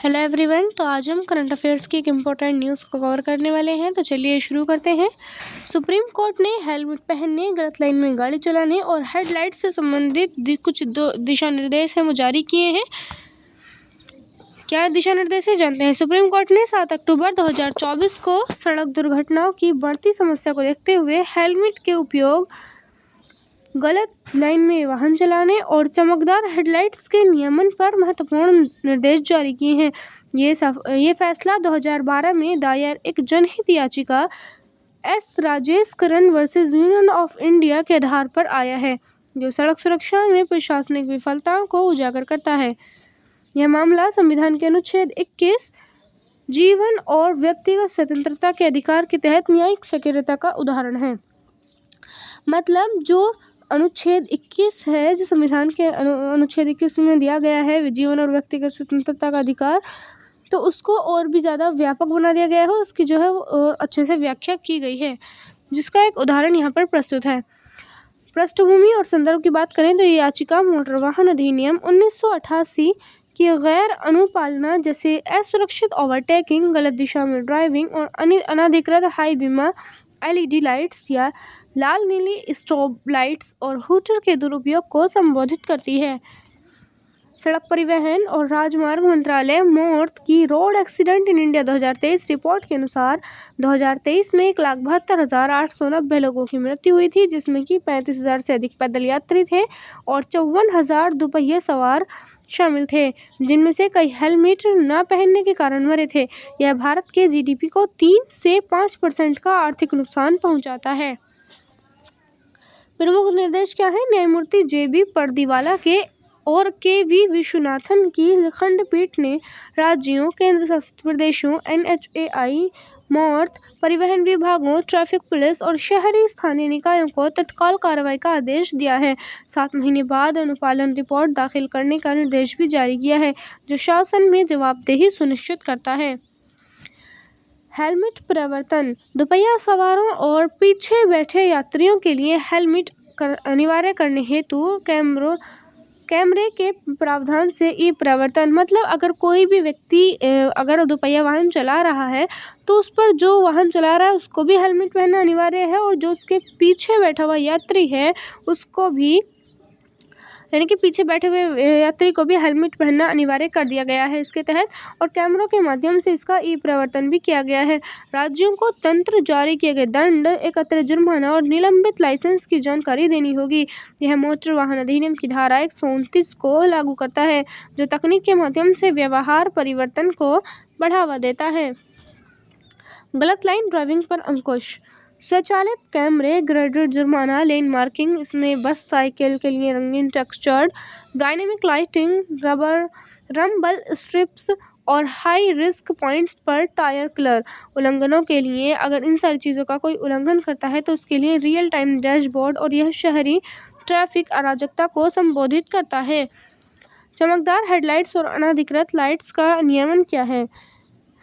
Hello everyone. तो आज हम करंट अफेयर्स की एक इम्पोर्टेंट न्यूज़ को कवर करने वाले हैं। तो चलिए शुरू करते हैं। सुप्रीम कोर्ट ने हेलमेट पहनने, गलत लाइन में गाड़ी चलाने और हेडलाइट से संबंधित कुछ दिशा निर्देश हैं वो जारी किए हैं। क्या दिशा निर्देश है जानते हैं। सुप्रीम कोर्ट ने 7 अक्टूबर 2024 को सड़क दुर्घटनाओं की बढ़ती समस्या को देखते हुए हेलमेट के उपयोग, गलत लाइन में वाहन चलाने और चमकदार हेडलाइट्स के नियमन पर महत्वपूर्ण निर्देश जारी किए हैं। ये फैसला 2012 में दायर एक जनहित याचिका S Rajesh Karan versus Union of India के आधार पर आया है, जो सड़क सुरक्षा में प्रशासनिक विफलताओं को उजागर करता है। यह मामला संविधान के अनुच्छेद 21 जीवन और व्यक्तिगत स्वतंत्रता के अधिकार के तहत न्यायिक सक्रियता का उदाहरण है। मतलब जो अनुच्छेद 21 है, जो संविधान के अनुच्छेद 21 में दिया गया है जीवन और व्यक्तिगत स्वतंत्रता का अधिकार, तो उसको और भी ज़्यादा व्यापक बना दिया गया है। उसकी जो है वो और अच्छे से व्याख्या की गई है, जिसका एक उदाहरण यहाँ पर प्रस्तुत है। पृष्ठभूमि और संदर्भ की बात करें तो ये याचिका मोटर वाहन अधिनियम 1988 की गैर अनुपालना, जैसे असुरक्षित ओवरटेकिंग, गलत दिशा में ड्राइविंग और अनधिकृत हाई बीमा LED लाइट्स या लाल नीली स्ट्रोब लाइट्स और हूटर के दुरुपयोग को संबोधित करती है। सड़क परिवहन और राजमार्ग मंत्रालय मौत की road accident in India 2023 report के अनुसार 2023 में 1,72,890 लोगों की मृत्यु हुई थी, जिसमें कि 35,000 से अधिक पैदल यात्री थे और 54,000 दुपहिया सवार शामिल थे, जिनमें से कई हेलमेट न पहनने के कारण मरे थे। यह भारत के GDP को 3 से 5% का आर्थिक नुकसान पहुंचाता है। प्रमुख निर्देश क्या है। न्यायमूर्ति JB पर्दीवाला के और KV विश्वनाथन की खंडपीठ ने राज्यों, केंद्र शासित प्रदेशों, NHAI, मौत, परिवहन विभागों, ट्रैफिक पुलिस और शहरी स्थानीय निकायों को तत्काल कार्रवाई का आदेश दिया है। 7 महीने बाद अनुपालन रिपोर्ट दाखिल करने का निर्देश भी जारी किया है, जो शासन में जवाबदेही सुनिश्चित करता है। हेलमेट प्रवर्तन, दुपहिया सवारों और पीछे बैठे यात्रियों के लिए हेलमेट अनिवार्य करने हेतु कैमरे के प्रावधान से प्रवर्तन, मतलब अगर कोई भी व्यक्ति अगर दुपहिया वाहन चला रहा है तो उस पर जो वाहन चला रहा है उसको भी हेलमेट पहनना अनिवार्य है, और जो उसके पीछे बैठा हुआ यात्री है उसको भी, यानी कि पीछे बैठे हुए यात्री को भी हेलमेट पहनना अनिवार्य कर दिया गया है इसके तहत। और कैमरों के माध्यम से इसका प्रवर्तन भी किया गया है। राज्यों को तंत्र जारी किए गए दंड, एकत्रित जुर्माना और निलंबित लाइसेंस की जानकारी देनी होगी। यह मोटर वाहन अधिनियम की धारा 129 को लागू करता है, जो तकनीक के माध्यम से व्यवहार परिवर्तन को बढ़ावा देता है। गलत लाइन ड्राइविंग पर अंकुश, स्वचालित कैमरे, ग्रेडेड जुर्माना, लेन मार्किंग, इसमें बस, साइकिल के लिए रंगीन textured, dynamic lighting, rumble strips और हाई रिस्क पॉइंट्स पर टायर कलर उल्लंघनों के लिए, अगर इन सारी चीज़ों का कोई उल्लंघन करता है तो उसके लिए रियल टाइम डैशबोर्ड, और यह शहरी ट्रैफिक अराजकता को संबोधित करता है। चमकदार हेडलाइट्स और अनधिकृत लाइट्स का नियमन क्या है।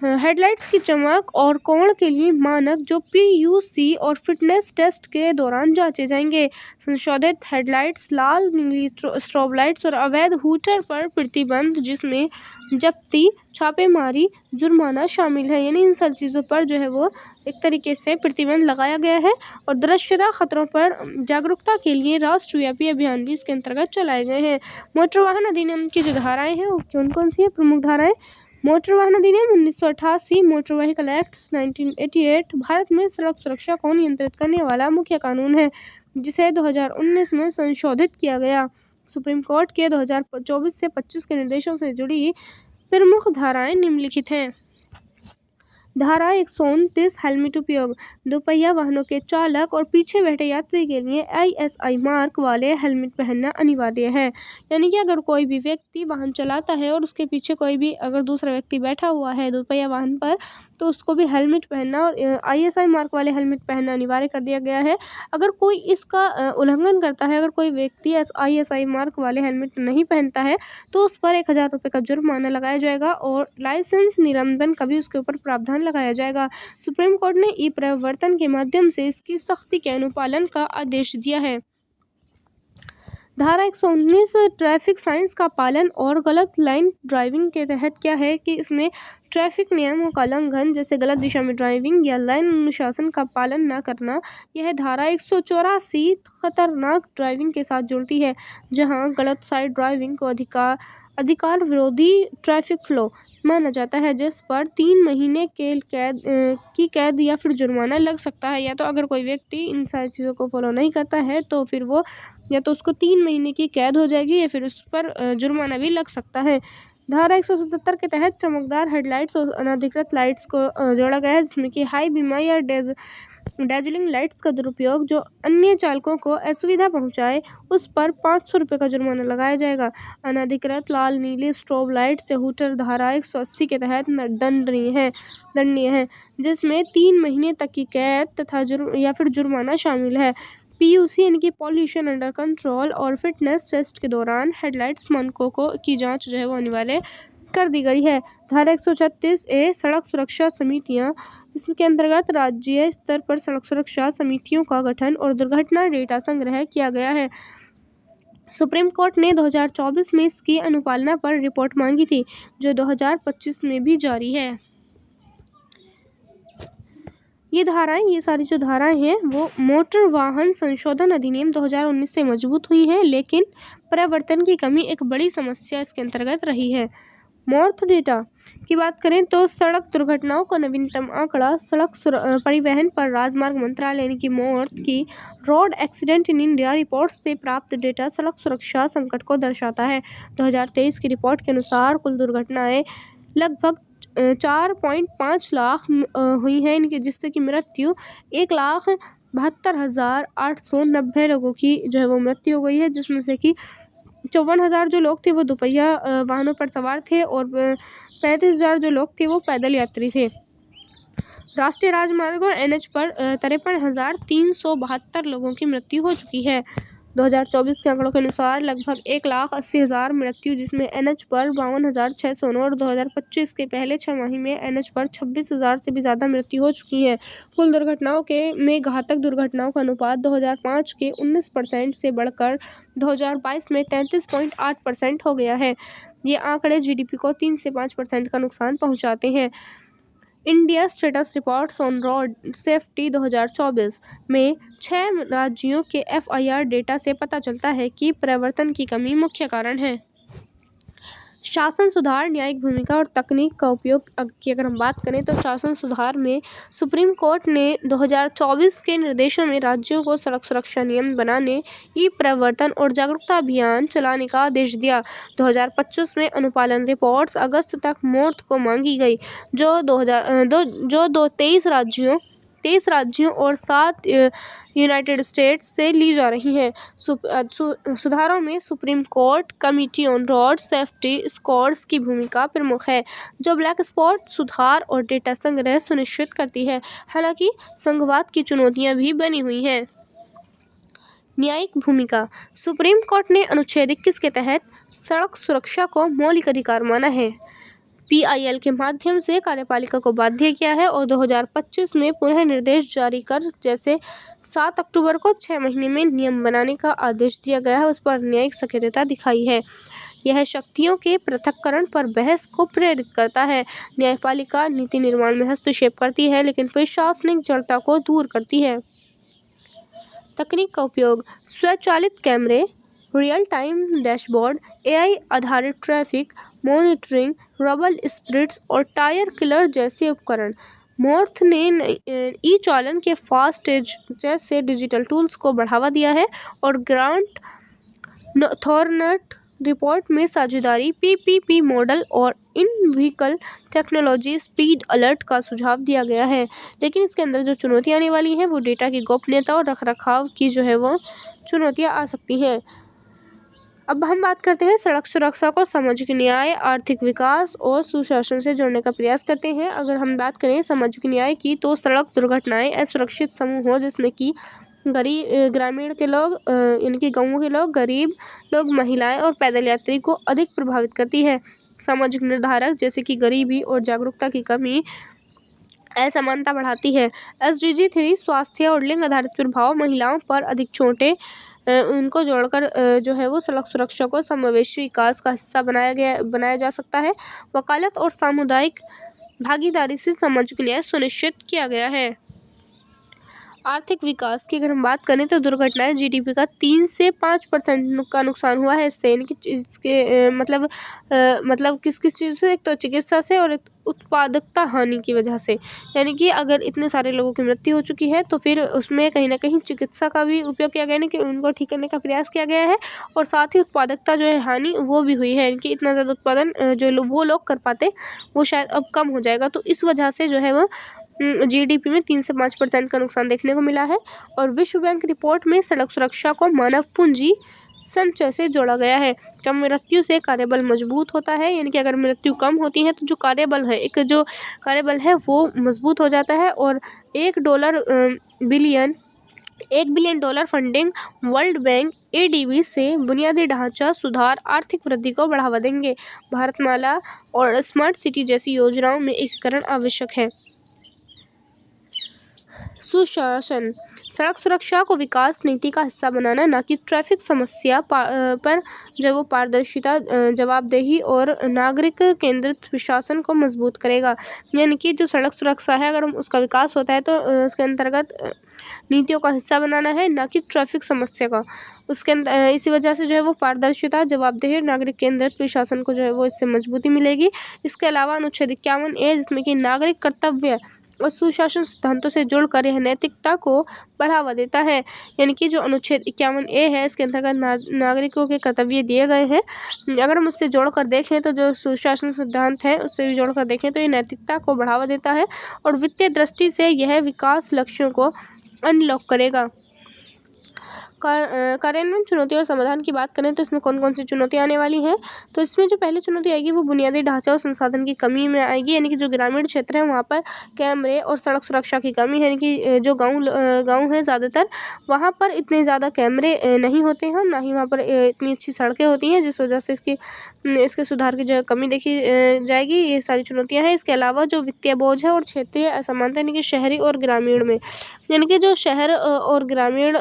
हेडलाइट्स की चमक और कोण के लिए मानक, जो PUC और फिटनेस टेस्ट के दौरान जांचे जाएंगे। संशोधित हेडलाइट्स, लाल नीली स्ट्रोब लाइट्स और अवैध हूटर पर प्रतिबंध, जिसमें जब्ती, छापेमारी, जुर्माना शामिल है। यानी इन सब चीज़ों पर जो है वो एक तरीके से प्रतिबंध लगाया गया है। और दृश्यता खतरों पर जागरूकता के लिए राष्ट्रव्यापी अभियान भी इसके अंतर्गत चलाए गए हैं। मोटर वाहन अधिनियम की जो धाराएँ हैं वो कौन कौन सी है। प्रमुख धाराएँ, मोटर वाहन अधिनियम 1988, मोटर व्हीकल एक्ट 1988 भारत में सड़क सुरक्षा को नियंत्रित करने वाला मुख्य कानून है, जिसे 2019 में संशोधित किया गया। सुप्रीम कोर्ट के 2024 से 25 के निर्देशों से जुड़ी प्रमुख धाराएं निम्नलिखित हैं। धारा 129, हेलमेट उपयोग, दोपहिया वाहनों के चालक और पीछे बैठे यात्री के लिए ISI मार्क वाले हेलमेट पहनना अनिवार्य है। यानी कि अगर कोई भी व्यक्ति वाहन चलाता है और उसके पीछे कोई भी अगर दूसरा व्यक्ति बैठा हुआ है दोपहिया वाहन पर, तो उसको भी हेलमेट पहनना और ISI मार्क वाले हेलमेट पहनना अनिवार्य कर दिया गया है। अगर कोई इसका उल्लंघन करता है, अगर कोई व्यक्ति ISI मार्क वाले हेलमेट नहीं पहनता है, तो उस पर 1,000 रुपये का जुर्माना लगाया जाएगा और लाइसेंस निलंबन का भी उसके ऊपर प्रावधान लगाया जाएगा। सुप्रीम कोर्ट ने प्रवर्तन के माध्यम से इसकी सख्ती के अनुपालन का आदेश दिया है। धारा 119 ट्रैफिक साइंस का पालन और गलत लाइन ड्राइविंग के तहत क्या है कि इसमें ट्रैफिक नियमों का उल्लंघन जैसे गलत दिशा में ड्राइविंग या लाइन अनुशासन का पालन न करना। यह धारा 184 खतरनाक ड्राइविंग के साथ जुड़ती है, जहां गलत साइड ड्राइविंग को अधिकार विरोधी ट्रैफिक फ्लो माना जाता है, जिस पर 3 महीने की कैद या फिर जुर्माना लग सकता है। या तो अगर कोई व्यक्ति इन सारी चीज़ों को फॉलो नहीं करता है तो फिर वो या तो उसको 3 महीने की कैद हो जाएगी या फिर उस पर जुर्माना भी लग सकता है। धारा 177 के तहत चमकदार हेडलाइट्स और अनधिकृत लाइट्स को जोड़ा गया है, जिसमें कि हाई बीमा या डैजलिंग लाइट्स का दुरुपयोग जो अन्य चालकों को असुविधा पहुंचाए, उस पर 500 रुपये का जुर्माना लगाया जाएगा। अनधिकृत लाल नीली स्ट्रोब लाइट्स या हूटर धारा 180 के तहत दंडनीय है, जिसमें 3 महीने तक की कैद तथा या फिर जुर्माना शामिल है। PUC यानी कि पॉल्यूशन अंडर कंट्रोल और फिटनेस टेस्ट के दौरान हेडलाइट्स मानकों की जांच जो है वो अनिवार्य कर दी गई है। धारा 136A सड़क सुरक्षा समितियां, इसके अंतर्गत राज्य स्तर पर सड़क सुरक्षा समितियों का गठन और दुर्घटना डेटा संग्रह किया गया है। सुप्रीम कोर्ट ने 2024 में इसकी अनुपालना पर रिपोर्ट मांगी थी, जो 2025 में भी जारी है। ये सारी जो धाराएं हैं वो मोटर वाहन संशोधन अधिनियम 2019 से मजबूत हुई हैं, लेकिन प्रवर्तन की कमी एक बड़ी समस्या इसके अंतर्गत रही है। मौत डेटा की बात करें तो सड़क दुर्घटनाओं का नवीनतम आंकड़ा सड़क परिवहन पर राजमार्ग मंत्रालय यानी कि मौत की road accident in India report से प्राप्त डेटा सड़क सुरक्षा संकट को दर्शाता है। 2023 की रिपोर्ट के अनुसार कुल दुर्घटनाएं लगभग 4.5 लाख हुई हैं, इनकी जिससे कि मृत्यु 1,72,890 लोगों की जो है वो मृत्यु हो गई है, जिसमें से कि 54,000 जो लोग थे वो दोपहिया वाहनों पर सवार थे और 35,000 जो लोग थे वो पैदल यात्री थे। राष्ट्रीय राजमार्गों NH पर 53,372 लोगों की मृत्यु हो चुकी है। 2024 के आंकड़ों के अनुसार लगभग 1,80,000 मृत्यु, जिसमें NH पर 52,609 और 2025 के पहले 6 माह में NH पर 26,000 से भी ज़्यादा मृत्यु हो चुकी है। कुल दुर्घटनाओं में घातक दुर्घटनाओं का अनुपात 2005 के 19% से बढ़कर 2022 में 33.8% हो गया है। ये आंकड़े GDP को 3 से 5% का नुकसान पहुँचाते हैं। India status reports on road safety 2024 में 6 राज्यों के FIR डेटा से पता चलता है कि प्रवर्तन की कमी मुख्य कारण है। शासन सुधार, न्यायिक भूमिका और तकनीक का उपयोग की अगर हम बात करें तो शासन सुधार में सुप्रीम कोर्ट ने 2024 के निर्देशों में राज्यों को सड़क सुरक्षा नियम बनाने, प्रवर्तन और जागरूकता अभियान चलाने का आदेश दिया। 2025 में अनुपालन रिपोर्ट्स अगस्त तक मौत को मांगी गई, जो 23 राज्यों और 7 यूनाइटेड स्टेट्स से ली जा रही हैं। सुधारों में Supreme Court committee on road safety squads की भूमिका प्रमुख है, जो ब्लैक स्पॉट सुधार और डेटा संग्रह सुनिश्चित करती है। हालांकि संघवाद की चुनौतियां भी बनी हुई हैं। न्यायिक भूमिका, सुप्रीम कोर्ट ने अनुच्छेद 21 के तहत सड़क सुरक्षा को मौलिक अधिकार माना है, PIL के माध्यम से कार्यपालिका को बाध्य किया है और 2025 में पुनः निर्देश जारी कर जैसे 7 अक्टूबर को 6 महीने में नियम बनाने का आदेश दिया गया है, उस पर न्यायिक सक्रियता दिखाई है। यह शक्तियों के पृथक्करण पर बहस को प्रेरित करता है। न्यायपालिका नीति निर्माण में हस्तक्षेप करती है, लेकिन प्रशासनिक जड़ता को दूर करती है। तकनीक का उपयोग, स्वचालित कैमरे, रियल टाइम डैशबोर्ड, AI आधारित ट्रैफिक मॉनिटरिंग, रबल स्प्रिट्स और टायर किलर जैसे उपकरण। मॉर्थ ने ई-चालन के फास्टैग जैसे डिजिटल टूल्स को बढ़ावा दिया है और ग्रांट थॉर्नट रिपोर्ट में साझेदारी, PPP मॉडल और इन व्हीकल टेक्नोलॉजी स्पीड अलर्ट का सुझाव दिया गया है। लेकिन इसके अंदर जो चुनौतियाँ आने वाली हैं वो डेटा की गोपनीयता और रखरखाव की जो है वो चुनौतियाँ आ सकती हैं। अब हम बात करते हैं सड़क सुरक्षा को सामाजिक न्याय, आर्थिक विकास और सुशासन से जोड़ने का प्रयास करते हैं। अगर हम बात करें सामाजिक न्याय की तो सड़क दुर्घटनाएं असुरक्षित समूह हो, जिसमें कि ग्रामीण के लोग यानी कि गाँवों के लोग, गरीब लोग, महिलाएं और पैदल यात्री को अधिक प्रभावित करती है। सामाजिक निर्धारक जैसे कि गरीबी और जागरूकता की कमी असमानता बढ़ाती है। SDG 3 स्वास्थ्य और लिंग आधारित प्रभाव, महिलाओं पर अधिक चोटें, उनको जोड़कर जो है वो सड़क सुरक्षा को समावेशी विकास का हिस्सा बनाया जा सकता है। वकालत और सामुदायिक भागीदारी से सामाजिक न्याय सुनिश्चित किया गया है। आर्थिक विकास की अगर हम बात करें तो दुर्घटनाएं जीडीपी का 3 से 5% का नुकसान हुआ है इससे, यानी कि इसके मतलब किस किस चीज़ से, एक तो चिकित्सा से और एक उत्पादकता हानि की वजह से। यानी कि अगर इतने सारे लोगों की मृत्यु हो चुकी है तो फिर उसमें कहीं ना कहीं चिकित्सा का भी उपयोग किया गया है, कि उनको ठीक करने का प्रयास किया गया है, और साथ ही उत्पादकता जो है हानि वो भी हुई है, कि इतना ज़्यादा उत्पादन जो वो लोग कर पाते वो शायद अब कम हो जाएगा। तो इस वजह से जो है वो जीडीपी में 3 से 5% का नुकसान देखने को मिला है। और विश्व बैंक रिपोर्ट में सड़क सुरक्षा को मानव पूंजी संचय से जोड़ा गया है। कम मृत्यु से कार्यबल मजबूत होता है, यानी कि अगर मृत्यु कम होती है तो जो कार्यबल है वो मजबूत हो जाता है। और $1 billion funding world bank ADB से बुनियादी ढांचा सुधार आर्थिक वृद्धि को बढ़ावा देंगे। भारतमाला और स्मार्ट सिटी जैसी योजनाओं में एकीकरण आवश्यक है। सुशासन, सड़क सुरक्षा को विकास नीति का हिस्सा बनाना, न कि ट्रैफिक समस्या पर जो वो पारदर्शिता, जवाबदेही और नागरिक केंद्रित प्रशासन को मजबूत करेगा। यानी कि जो सड़क सुरक्षा है, अगर उसका विकास होता है तो उसके अंतर्गत नीतियों का हिस्सा बनाना है, न कि ट्रैफिक समस्या का। इसी वजह से जो है वो पारदर्शिता, जवाबदेही और नागरिक केंद्रित प्रशासन को जो है वो इससे मजबूती मिलेगी। इसके अलावा अनुच्छेद 51A, जिसमें कि नागरिक कर्तव्य और सुशासन सिद्धांतों से जुड़कर यह नैतिकता को बढ़ावा देता है। यानी कि जो अनुच्छेद 51A है, इसके अंतर्गत नागरिकों के कर्तव्य दिए गए हैं। अगर हम उससे जोड़कर देखें तो जो सुशासन सिद्धांत है उससे भी जोड़कर देखें तो ये नैतिकता को बढ़ावा देता है और वित्तीय दृष्टि से यह विकास लक्ष्यों को अनलॉक करेगा। कार्यान्वयन चुनौती और समाधान की बात करें तो इसमें कौन कौन सी चुनौतियाँ आने वाली हैं। तो इसमें जो पहली चुनौती आएगी वो बुनियादी ढांचा और संसाधन की कमी में आएगी। यानी कि जो ग्रामीण क्षेत्र है वहाँ पर कैमरे और सड़क सुरक्षा की कमी है। यानी कि जो गाँव है ज़्यादातर, वहाँ पर इतने ज़्यादा कैमरे नहीं होते हैं, ना ही वहाँ पर इतनी अच्छी सड़कें होती हैं, जिस वजह से इसके सुधार की जो कमी देखी जाएगी। ये सारी चुनौतियाँ हैं। इसके अलावा जो वित्तीय बोझ है और क्षेत्रीय असमानता, यानी कि शहरी और ग्रामीण में, यानी कि जो शहर और ग्रामीण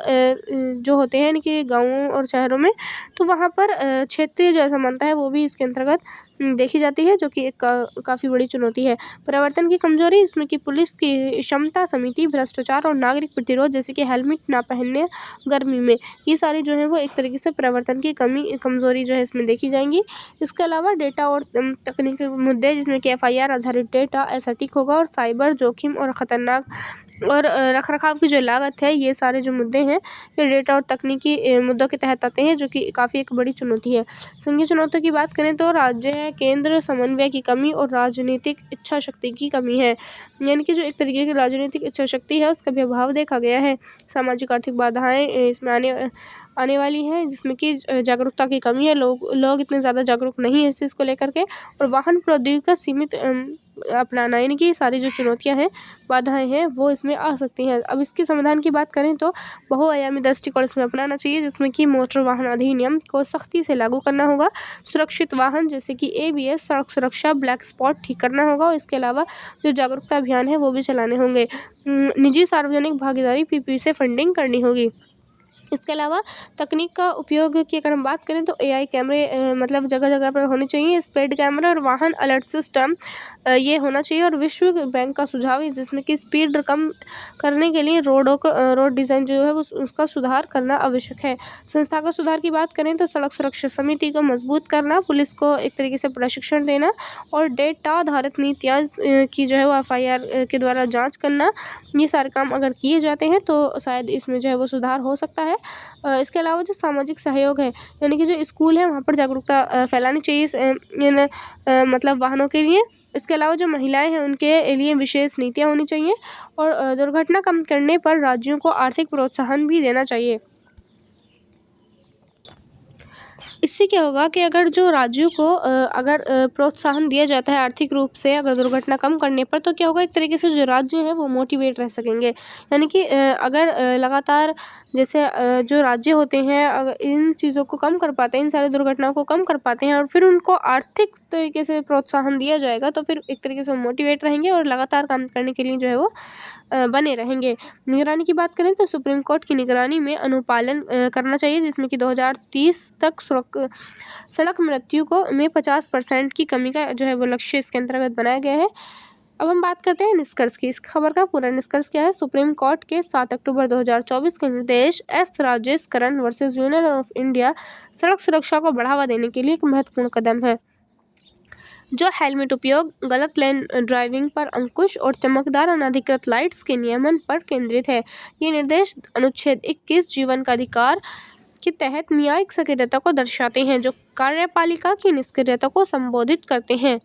जो होते हैं, यानी कि गाँवों और शहरों में, तो वहाँ पर क्षेत्रीय जो असमानता है वो भी इसके अंतर्गत देखी जाती है, जो कि एक काफ़ी बड़ी चुनौती है। परिवर्तन की कमजोरी, इसमें कि पुलिस की क्षमता समिति, भ्रष्टाचार और नागरिक प्रतिरोध, जैसे कि हेलमेट ना पहनने गर्मी में, ये सारी जो है वो एक तरीके से परिवर्तन की कमजोरी जो है इसमें देखी जाएंगी। इसके अलावा डेटा और तकनीकी मुद्दे, जिसमें कि FIR आधारित डेटा सटीक होगा और साइबर जोखिम और ख़तरनाक और रखरखाव की जो लागत है, ये सारे जो मुद्दे हैं ये डेटा और तकनीकी मुद्दों के तहत आते हैं, जो कि काफ़ी एक बड़ी चुनौती है। संघीय चुनौतियों की बात करें तो राज्य केंद्र समन्वय की कमी और राजनीतिक इच्छा शक्ति की कमी है। यानी कि जो एक तरीके की राजनीतिक इच्छा शक्ति है उसका भी अभाव देखा गया है। सामाजिक आर्थिक बाधाएं इसमें आने वाली हैं, जिसमें कि जागरूकता की कमी है। लोग इतने ज़्यादा जागरूक नहीं है इस चीज़ को लेकर के, और वाहन प्रौद्योगिकी का सीमित अपनाना, यानी कि सारी जो चुनौतियां हैं, बाधाएं हैं, वो इसमें आ सकती हैं। अब इसके समाधान की बात करें तो बहुआयामी दृष्टिकोण इसमें अपनाना चाहिए, जिसमें कि मोटर वाहन अधिनियम को सख्ती से लागू करना होगा। सुरक्षित वाहन जैसे कि ABS, सड़क सुरक्षा, ब्लैक स्पॉट ठीक करना होगा। और इसके अलावा जो जागरूकता अभियान है वो भी चलाने होंगे। निजी सार्वजनिक भागीदारी PPP से फंडिंग करनी होगी। इसके अलावा तकनीक का उपयोग की अगर हम बात करें तो AI कैमरे मतलब जगह जगह पर होने चाहिए। स्पीड कैमरा और वाहन अलर्ट सिस्टम ये होना चाहिए। और विश्व बैंक का सुझाव है, जिसमें कि स्पीड कम करने के लिए रोड डिज़ाइन जो है उसका सुधार करना आवश्यक है। संस्था का सुधार की बात करें तो सड़क सुरक्षा समिति को मजबूत करना, पुलिस को एक तरीके से प्रशिक्षण देना और डेटा आधारित नीतियाँ की जो है वो FIR के द्वारा जाँच करना, ये सारे काम अगर किए जाते हैं तो शायद इसमें जो है वो सुधार हो सकता है। इसके अलावा जो सामाजिक सहयोग है, यानी कि जो स्कूल है वहाँ पर जागरूकता फैलानी चाहिए इन मतलब वाहनों के लिए। इसके अलावा जो महिलाएं हैं उनके लिए विशेष नीतियाँ होनी चाहिए और दुर्घटना कम करने पर राज्यों को आर्थिक प्रोत्साहन भी देना चाहिए। इससे क्या होगा कि अगर जो राज्यों को अगर प्रोत्साहन दिया जाता है आर्थिक रूप से अगर दुर्घटना कम करने पर, तो क्या होगा, एक तरीके से जो राज्य है वो मोटिवेट रह सकेंगे। यानी कि अगर लगातार जैसे जो राज्य होते हैं अगर इन चीज़ों को कम कर पाते हैं, इन सारी दुर्घटनाओं को कम कर पाते हैं और फिर उनको आर्थिक तरीके से प्रोत्साहन दिया जाएगा तो फिर एक तरीके से मोटिवेट रहेंगे और लगातार काम करने के लिए जो है वो बने रहेंगे। निगरानी की बात करें तो सुप्रीम कोर्ट की निगरानी में अनुपालन करना चाहिए, जिसमें कि 2030 तक सड़क मृत्यु में 50% की कमी का जो है वो लक्ष्य इसके अंतर्गत बनाया गया है। अब हम बात करते हैं निष्कर्ष की। इस खबर का पूरा निष्कर्ष क्या है? सुप्रीम कोर्ट के 7 अक्टूबर 2024 के निर्देश S Rajesh Karan versus Union of India सड़क सुरक्षा को बढ़ावा देने के लिए एक महत्वपूर्ण कदम है, जो हेलमेट उपयोग, गलत लेन ड्राइविंग पर अंकुश और चमकदार अनधिकृत लाइट्स के नियमन पर केंद्रित है। ये निर्देश अनुच्छेद 21 जीवन का अधिकार के तहत न्यायिक सक्रियता को दर्शाते हैं, जो कार्यपालिका की निष्क्रियता को संबोधित करते हैं।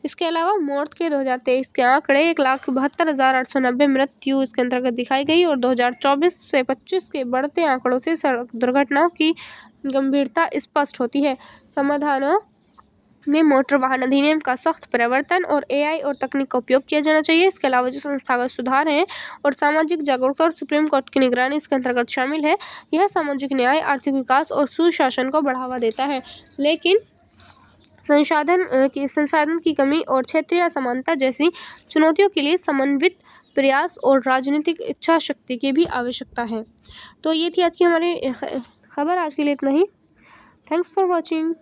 इसके अलावा मौत के 2023 के आंकड़े 1,72,890 मृत्यु इसके अंतर्गत दिखाई गई और 2024 से 25 के बढ़ते आंकड़ों से सड़क दुर्घटनाओं की गंभीरता स्पष्ट होती है। समाधानों में मोटर वाहन अधिनियम का सख्त प्रवर्तन और एआई और तकनीक का उपयोग किया जाना चाहिए। इसके अलावा जो संस्थागत सुधार हैं और सामाजिक जागरूकता और सुप्रीम कोर्ट की निगरानी इसके अंतर्गत शामिल है। यह सामाजिक न्याय, आर्थिक विकास और सुशासन को बढ़ावा देता है, लेकिन संसाधन की कमी और क्षेत्रीय असमानता जैसी चुनौतियों के लिए समन्वित प्रयास और राजनीतिक इच्छा शक्ति की भी आवश्यकता है। तो ये थी आज की हमारी खबर। आज के लिए इतना ही। Thanks for watching.